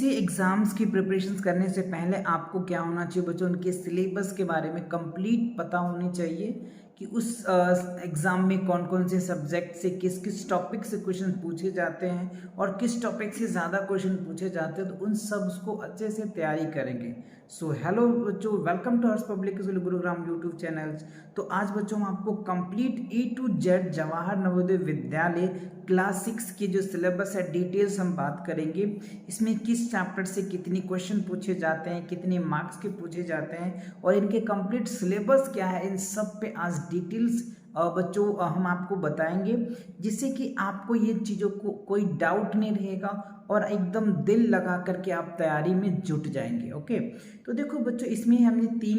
किसी एग्ज़ाम्स की प्रिपरेशंस करने से पहले आपको क्या होना चाहिए बच्चों, उनके सिलेबस के बारे में कंप्लीट पता होनी चाहिए कि उस एग्ज़ाम में कौन कौन से सब्जेक्ट से किस किस टॉपिक से क्वेश्चन पूछे जाते हैं और किस टॉपिक से ज़्यादा क्वेश्चन पूछे जाते हैं, तो उन सब को अच्छे से तैयारी करेंगे। सो हेलो बच्चों, welcome to Harsh public school Gurugram YouTube channels. तो आज बच्चों हम आपको complete A to Z Jawahar Navodaya Vidyalaya class 6 की जो सिलेबस है डिटेल्स हम बात करेंगे। इसमें किस चैप्टर से कितनी क्वेश्चन पूछे जाते हैं, कितने मार्क्स के पूछे जाते हैं और इनके कंप्लीट सिलेबस क्या है, इन सब पे आज डिटेल्स बच्चों हम आपको बताएंगे, जिससे कि आपको ये चीज़ों को कोई डाउट नहीं रहेगा और एकदम दिल लगा करके आप तैयारी में जुट जाएंगे। ओके, तो देखो बच्चों, इसमें हमने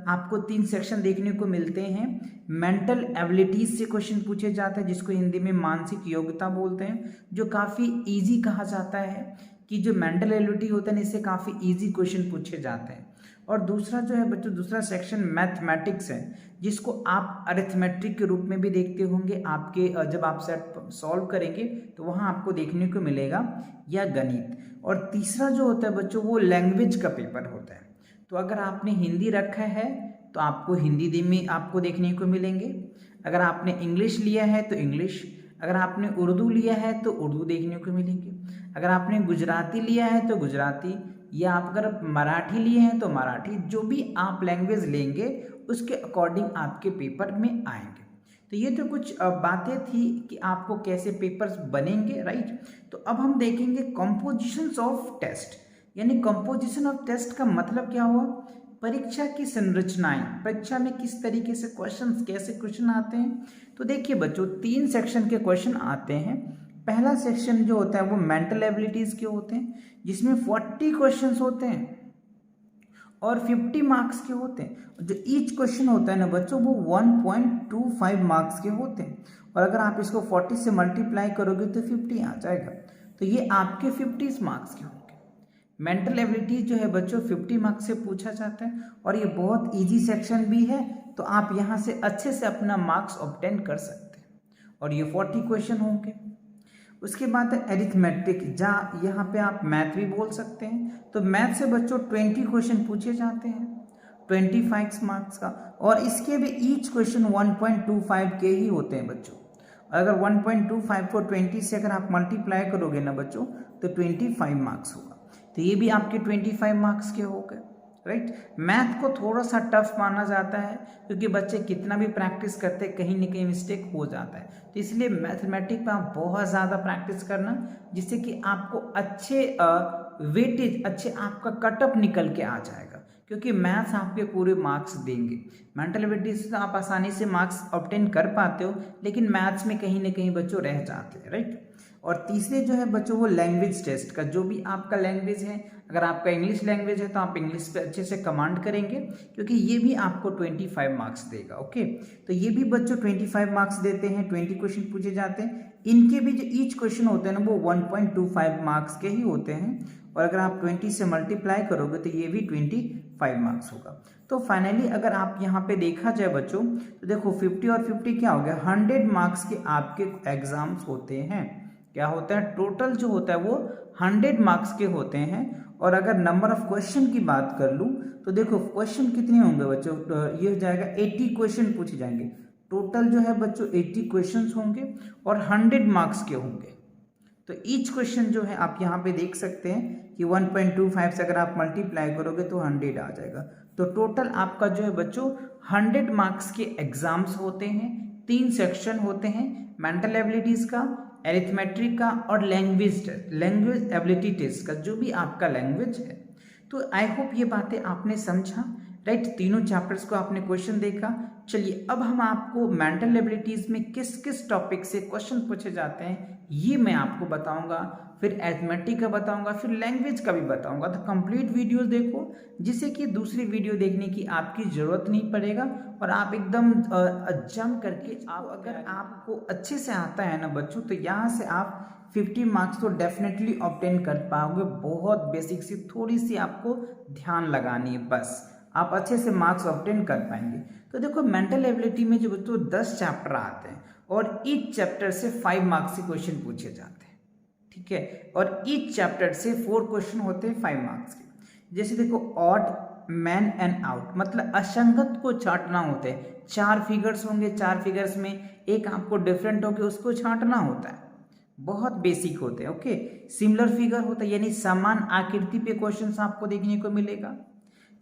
आपको तीन सेक्शन देखने को मिलते हैं। मेंटल एबिलिटीज से क्वेश्चन पूछे जाते हैं, जिसको हिंदी में मानसिक योग्यता बोलते हैं, जो काफ़ी इजी कहा जाता है कि जो मेंटल एबिलिटी होता है इससे काफ़ी इजी क्वेश्चन पूछे जाते हैं। और दूसरा जो है बच्चों, दूसरा सेक्शन मैथमेटिक्स है, जिसको आप अरिथमेटिक के रूप में भी देखते होंगे। आपके जब आप सेट सॉल्व करेंगे तो वहाँ आपको देखने को मिलेगा या गणित। और तीसरा जो होता है बच्चों, वो लैंग्वेज का पेपर होता है। तो अगर आपने हिंदी रखा है तो आपको हिंदी में आपको देखने को मिलेंगे। अगर आपने इंग्लिश लिया है तो इंग्लिश, अगर आपने उर्दू लिया है तो उर्दू देखने को मिलेंगे, अगर आपने गुजराती लिया है तो गुजराती, या आप अगर मराठी लिए हैं तो मराठी, जो भी आप लैंग्वेज लेंगे उसके अकॉर्डिंग आपके पेपर में आएंगे। तो ये तो कुछ बातें थी कि आपको कैसे पेपर्स बनेंगे, राइट। तो अब हम देखेंगे कंपोजिशंस ऑफ टेस्ट, यानी कंपोजिशन ऑफ टेस्ट का मतलब क्या हुआ, परीक्षा की संरचनाएं, परीक्षा में किस तरीके से क्वेश्चंस, कैसे क्वेश्चन आते हैं। तो देखिए बच्चों, तीन सेक्शन के क्वेश्चन आते हैं। पहला सेक्शन जो होता है वो मेंटल एबिलिटीज के होते हैं, जिसमें 40 क्वेश्चंस होते हैं और 50 मार्क्स के होते हैं। जो ईच क्वेश्चन होता है ना बच्चों, वो 1.25 मार्क्स के होते हैं। और अगर आप इसको 40 से मल्टीप्लाई करोगे तो 50 आ जाएगा। तो ये आपके 50 मार्क्स के होंगे। मेंटल एबिलिटीज जो है बच्चों 50 मार्क्स से पूछा जाता है और ये बहुत इजी सेक्शन भी है, तो आप यहाँ से अच्छे से अपना मार्क्स ऑब्टेन कर सकते हैं। और ये 40 क्वेश्चन होंगे। उसके बाद है एरिथमेटिक, जहाँ यहाँ पे आप मैथ भी बोल सकते हैं। तो मैथ से बच्चों 20 क्वेश्चन पूछे जाते हैं, 25 मार्क्स का। और इसके भी ईच क्वेश्चन 1.25 के ही होते हैं बच्चों। अगर 1.25 को 20 से अगर आप मल्टीप्लाई करोगे ना बच्चों तो 25 मार्क्स होगा। तो ये भी आपके 25 मार्क्स के हो गए, राइट। मैथ को थोड़ा सा टफ माना जाता है, क्योंकि बच्चे कितना भी प्रैक्टिस करते हैं कहीं ना कहीं मिस्टेक हो जाता है। तो इसलिए मैथमेटिक्स में आप बहुत ज़्यादा प्रैक्टिस करना, जिससे कि आपको अच्छे वेटेज, अच्छे आपका कटअप निकल के आ जाएगा, क्योंकि मैथ्स आपके पूरे मार्क्स देंगे। मेंटल एबिलिटीज से आप आसानी से मार्क्स ऑब्टेन कर पाते हो, लेकिन मैथ्स में कहीं ना कहीं बच्चों रह जाते हैं, राइट। और तीसरे जो है बच्चों, वो लैंग्वेज टेस्ट का, जो भी आपका लैंग्वेज है, अगर आपका इंग्लिश लैंग्वेज है तो आप इंग्लिश पे अच्छे से कमांड करेंगे, क्योंकि ये भी आपको 25 मार्क्स देगा। ओके, तो ये भी बच्चों 25 मार्क्स देते हैं, 20 क्वेश्चन पूछे जाते हैं। इनके भी जो ईच क्वेश्चन होते हैं ना, वो 1.25 मार्क्स के ही होते हैं। और अगर आप 20 से मल्टीप्लाई करोगे तो ये भी 25 मार्क्स होगा। तो फाइनली अगर आप यहाँ पे देखा जाए बच्चों, तो देखो 50 और 50 क्या हो गया, 100 मार्क्स के आपके एग्जाम्स होते हैं। क्या होता है, टोटल जो होता है वो 100 मार्क्स के होते हैं। और अगर नंबर ऑफ क्वेश्चन की बात कर लूँ तो देखो क्वेश्चन कितने होंगे बच्चों, ये हो जाएगा 80 क्वेश्चन पूछे जाएंगे। टोटल जो है बच्चों 80 क्वेश्चन होंगे और 100 मार्क्स के होंगे। तो ईच क्वेश्चन जो है आप यहाँ पे देख सकते हैं कि 1.25 से अगर आप मल्टीप्लाई करोगे तो 100 आ जाएगा। तो टोटल आपका जो है बच्चों 100 मार्क्स के एग्जाम्स होते हैं। 3 सेक्शन होते हैं, मेंटल एबिलिटीज का, एरिथमेट्रिक का और लैंग्वेज एबिलिटी टेस्ट का, जो भी आपका लैंग्वेज है। तो आई होप ये बातें आपने समझा, राइट। तीनों चैप्टर्स को आपने क्वेश्चन देखा। चलिए अब हम आपको मेंटल एबिलिटीज में किस किस टॉपिक से क्वेश्चन पूछे जाते हैं ये मैं आपको बताऊंगा, फिर अरिथमेटिक का बताऊंगा, फिर लैंग्वेज का भी बताऊंगा। तो कंप्लीट वीडियो देखो, जिससे कि दूसरी वीडियो देखने की आपकी जरूरत नहीं पड़ेगा और आप एकदम जम करके अगर आपको अच्छे से आता है ना बच्चों, तो यहाँ से आप 50 मार्क्स तो डेफिनेटली ऑब्टेन कर पाओगे। बहुत बेसिक सी थोड़ी सी आपको ध्यान लगानी है, बस आप अच्छे से मार्क्स ऑब्टेन कर पाएंगे। तो देखो मेंटल एबिलिटी में जो बच्चों 10 चैप्टर आते हैं और ईच चैप्टर से 5 मार्क्स के क्वेश्चन पूछे जाते हैं, ठीक है। और ईच चैप्टर से 4 क्वेश्चन होते हैं 5 मार्क्स के। जैसे देखो ऑड, मैन एंड आउट, मतलब असंगत को छांटना होता है। 4 फिगर्स होंगे, 4 फिगर्स में एक आपको डिफरेंट होकर उसको छांटना होता है, बहुत बेसिक होते हैं। ओके, सिमिलर फिगर होता है यानी समान आकृति पे क्वेश्चंस आपको देखने को मिलेगा।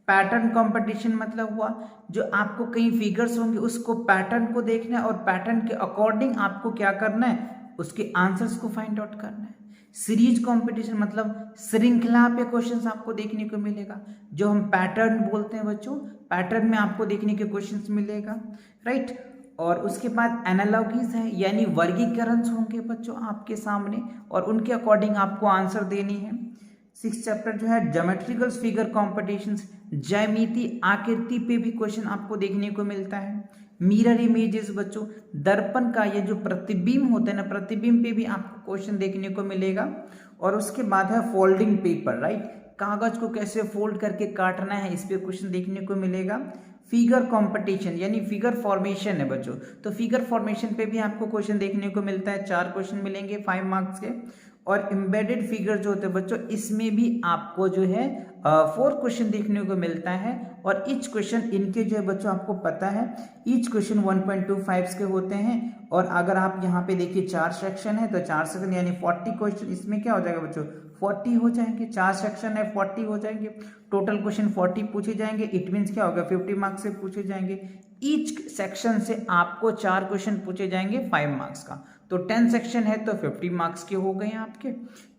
पैटर्न कंपटीशन मतलब हुआ जो आपको कई फिगर्स होंगे उसको पैटर्न को देखना है और पैटर्न के अकॉर्डिंग आपको क्या करना है, उसके आंसर्स को फाइंड आउट करना है। सीरीज कंपटीशन मतलब श्रृंखला पे क्वेश्चंस आपको देखने को मिलेगा, जो हम पैटर्न बोलते हैं बच्चों, पैटर्न में आपको देखने के क्वेश्चंस मिलेगा, राइट। और उसके बाद एनालॉजीज है यानी वर्गीकरण होंगे बच्चों आपके सामने और उनके अकॉर्डिंग आपको आंसर देनी है। 6 चैप्टर जो है ज्योमेट्रिकल फिगर कॉम्पिटिशन्स, ज्यामिति आकृति पे भी क्वेश्चन आपको देखने को मिलता है। मिरर इमेजेस बच्चों, दर्पण का ये जो प्रतिबिंब होता है ना, प्रतिबिंब पे भी आपको क्वेश्चन देखने को मिलेगा। और उसके बाद है फोल्डिंग पेपर, राइट, कागज को कैसे फोल्ड करके काटना है, इस पे क्वेश्चन देखने को मिलेगा। फिगर कंपटीशन यानी फिगर फॉर्मेशन है बच्चों, तो फिगर फॉर्मेशन पे भी आपको क्वेश्चन देखने को मिलता है, 4 क्वेश्चन मिलेंगे 5 मार्क्स के। और एम्बेडेड फिगर जो होते हैं बच्चों, इसमें भी आपको जो है 4 क्वेश्चन देखने को मिलता है। और ईच क्वेश्चन इनके जो है बच्चों आपको पता है ईच क्वेश्चन 1.25 के होते हैं। और अगर आप यहाँ पे देखिए 4 सेक्शन है तो 4 सेक्शन यानी 40 क्वेश्चन इसमें क्या हो जाएगा बच्चों, 40 हो जाएंगे। 4 सेक्शन है 40 हो जाएंगे, टोटल क्वेश्चन 40 पूछे जाएंगे। इट मीन्स क्या होगा, 50 मार्क्स से पूछे जाएंगे। ईच सेक्शन से आपको 4 क्वेश्चन पूछे जाएंगे 5 मार्क्स का, तो 10 सेक्शन है तो 50 मार्क्स के हो गए आपके।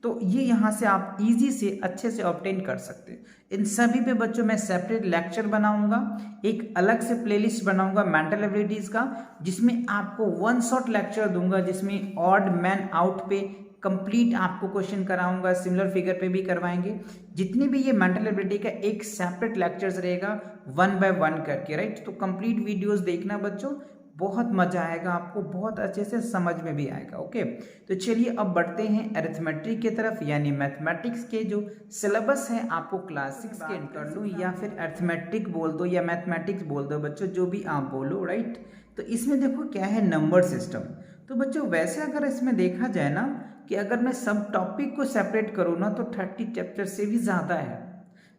तो ये यहाँ से आप इजी से अच्छे से ऑब्टेन कर सकते हैं। इन सभी पे बच्चों मैं सेपरेट लेक्चर बनाऊंगा, एक अलग से प्लेलिस्ट बनाऊंगा मेंटल एबिलिटीज का, जिसमें आपको 1 शॉट लेक्चर दूंगा, जिसमें ऑड मैन आउट पे कंप्लीट आपको क्वेश्चन कराऊंगा, सिमिलर फिगर पे भी करवाएंगे। जितनी भी ये मेंटल एबिलिटी का एक सेपरेट लेक्चर्स रहेगा 1 बाय 1 करके, राइट। तो कंप्लीट वीडियोस देखना बच्चों, बहुत मजा आएगा आपको, बहुत अच्छे से समझ में भी आएगा। ओके, तो चलिए अब बढ़ते हैं अरिथमेटिक की तरफ, यानी मैथमेटिक्स के जो सिलेबस है आपको क्लास 6 के कर लूँ या फिर अरिथमेटिक बोल दो या मैथमेटिक्स बोल दो बच्चों, जो भी आप बोलो, राइट। तो इसमें देखो क्या है, नंबर सिस्टम। तो बच्चों वैसे अगर इसमें देखा जाए ना कि अगर मैं सब टॉपिक को सेपरेट करूँ ना तो 30 चैप्टर से भी ज़्यादा है,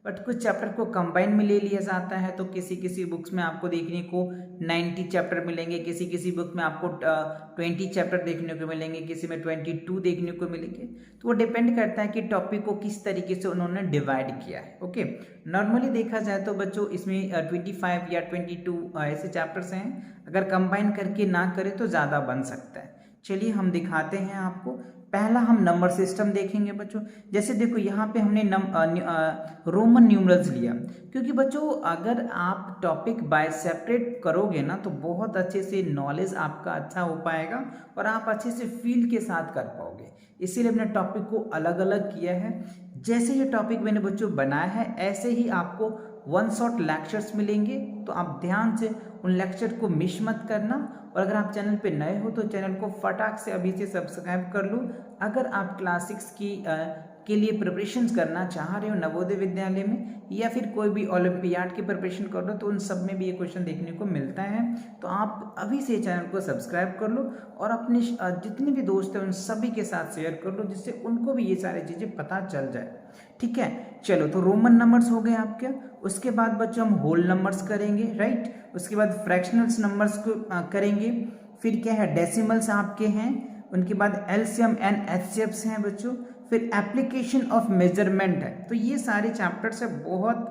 बट कुछ चैप्टर को कंबाइन में ले लिया जाता है। तो किसी किसी बुक्स में आपको देखने को 90 चैप्टर मिलेंगे, किसी किसी बुक में आपको 20 चैप्टर देखने को मिलेंगे, किसी में 22 देखने को मिलेंगे। तो वो डिपेंड करता है कि टॉपिक को किस तरीके से उन्होंने डिवाइड किया है। ओके, नॉर्मली देखा जाए तो बच्चों इसमें 25 या 22 ऐसे चैप्टर्स हैं, अगर कंबाइन करके ना करें तो ज़्यादा बन सकता है। चलिए हम दिखाते हैं आपको। पहला हम नंबर सिस्टम देखेंगे बच्चों। जैसे देखो यहाँ पे हमने रोमन न्यूमरल्स लिया, क्योंकि बच्चों अगर आप टॉपिक बाय सेपरेट करोगे ना तो बहुत अच्छे से नॉलेज आपका अच्छा हो पाएगा और आप अच्छे से फील के साथ कर पाओगे। इसीलिए मैंने टॉपिक को अलग अलग किया है। जैसे ये टॉपिक मैंने बच्चों बनाया है ऐसे ही आपको 1 शॉट लेक्चर्स मिलेंगे, तो आप ध्यान से उन लेक्चर को मिस मत करना। और अगर आप चैनल पे नए हो तो चैनल को फटाक से अभी से सब्सक्राइब कर लो। अगर आप क्लास 6 के लिए प्रिपरेशंस करना चाह रहे हो नवोदय विद्यालय में, या फिर कोई भी ओलंपियाड की प्रिपरेशन कर लो, तो उन सब में भी ये क्वेश्चन देखने को मिलता है। तो आप अभी से चैनल को सब्सक्राइब कर लो और अपने जितने भी दोस्त हैं उन सभी के साथ शेयर कर लो, जिससे उनको भी ये सारी चीज़ें पता चल जाए। ठीक है, चलो तो रोमन नंबर्स हो गए आपके। उसके बाद बच्चों हम होल नंबर्स करेंगे, राइट। उसके बाद फ्रैक्शनल्स नंबर्स को करेंगे। फिर क्या है, डेसिमल्स आपके हैं। उनके बाद एलसीएम एंड एचसीएफ्स हैं बच्चों। फिर एप्लीकेशन ऑफ मेजरमेंट है। तो ये सारे चैप्टर्स है, बहुत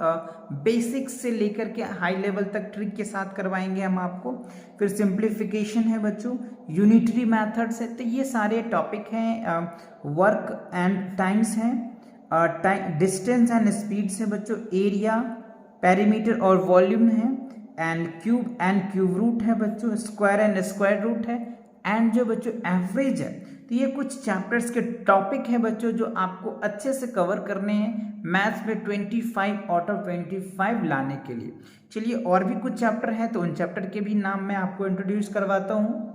बेसिक्स से लेकर के हाई लेवल तक ट्रिक के साथ करवाएंगे हम आपको। फिर सिंप्लीफिकेशन है बच्चों, यूनिटरी मेथड्स है। तो ये सारे टॉपिक हैं। वर्क एंड टाइम्स हैं, डिस्टेंस एंड स्पीड से बच्चों, एरिया, पेरीमीटर और वॉल्यूम है, एंड क्यूब रूट है बच्चों, स्क्वायर एंड स्क्वायर रूट है, एंड जो बच्चों एवरेज है। तो ये कुछ चैप्टर्स के टॉपिक है बच्चों जो आपको अच्छे से कवर करने हैं मैथ्स में 25 आउट ऑफ 25 लाने के लिए। चलिए और भी कुछ चैप्टर हैं तो उन चैप्टर के भी नाम मैं आपको इंट्रोड्यूस करवाता हूँ।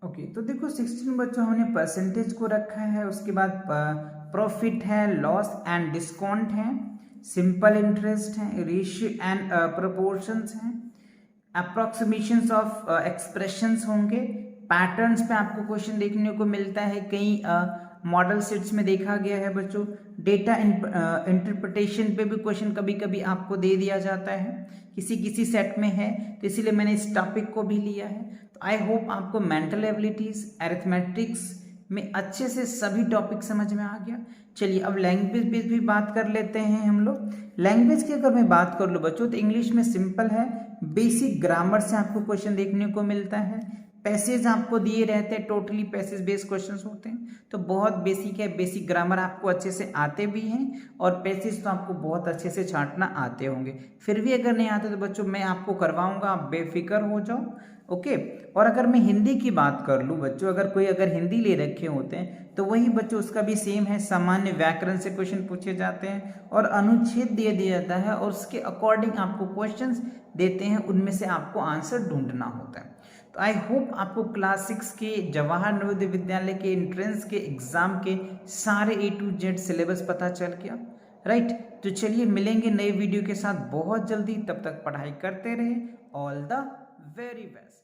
ओके, तो देखो 16 बच्चों हमने परसेंटेज को रखा है। उसके बाद प्रॉफिट है, लॉस एंड डिस्काउंट है, सिंपल इंटरेस्ट है, रेशियो एंड प्रोपोर्शंस हैं, अप्रोक्सीमेशंस ऑफ एक्सप्रेशंस होंगे, पैटर्न्स पे आपको क्वेश्चन देखने को मिलता है, कई मॉडल सेट्स में देखा गया है बच्चों। डेटा इंटरप्रिटेशन पे भी क्वेश्चन कभी कभी आपको दे दिया जाता है, किसी किसी सेट में है, तो इसीलिए मैंने इस टॉपिक को भी लिया है। तो आई होप आपको मेंटल एबिलिटीज, अरिथमेटिक्स में अच्छे से सभी टॉपिक समझ में आ गया। चलिए अब लैंग्वेज पे भी बात कर लेते हैं हम लोग। लैंग्वेज की अगर मैं बात कर लूँ बच्चों तो इंग्लिश में सिंपल है, बेसिक ग्रामर से आपको क्वेश्चन देखने को मिलता है। पैसेज आपको दिए रहते हैं, टोटली पैसेज बेस्ड क्वेश्चंस होते हैं, तो बहुत बेसिक है। बेसिक ग्रामर आपको अच्छे से आते भी हैं और पैसेज तो आपको बहुत अच्छे से छांटना आते होंगे। फिर भी अगर नहीं आते तो बच्चों मैं आपको करवाऊंगा, आप बेफिक्र हो जाओ, ओके। और अगर मैं हिंदी की बात कर लूँ बच्चों, अगर हिंदी ले रखे होते हैं तो वही बच्चों उसका भी सेम है, सामान्य व्याकरण से क्वेश्चन पूछे जाते हैं और अनुच्छेद दे दिया जाता है और उसके अकॉर्डिंग आपको क्वेश्चंस देते हैं, उनमें से आपको आंसर ढूंढना होता है। तो आई होप आपको क्लास 6 के जवाहर नवोदय विद्यालय के एंट्रेंस के एग्जाम के सारे A to Z सिलेबस पता चल गया, राइट। तो चलिए मिलेंगे नए वीडियो के साथ बहुत जल्दी, तब तक पढ़ाई करते रहे। All the very best.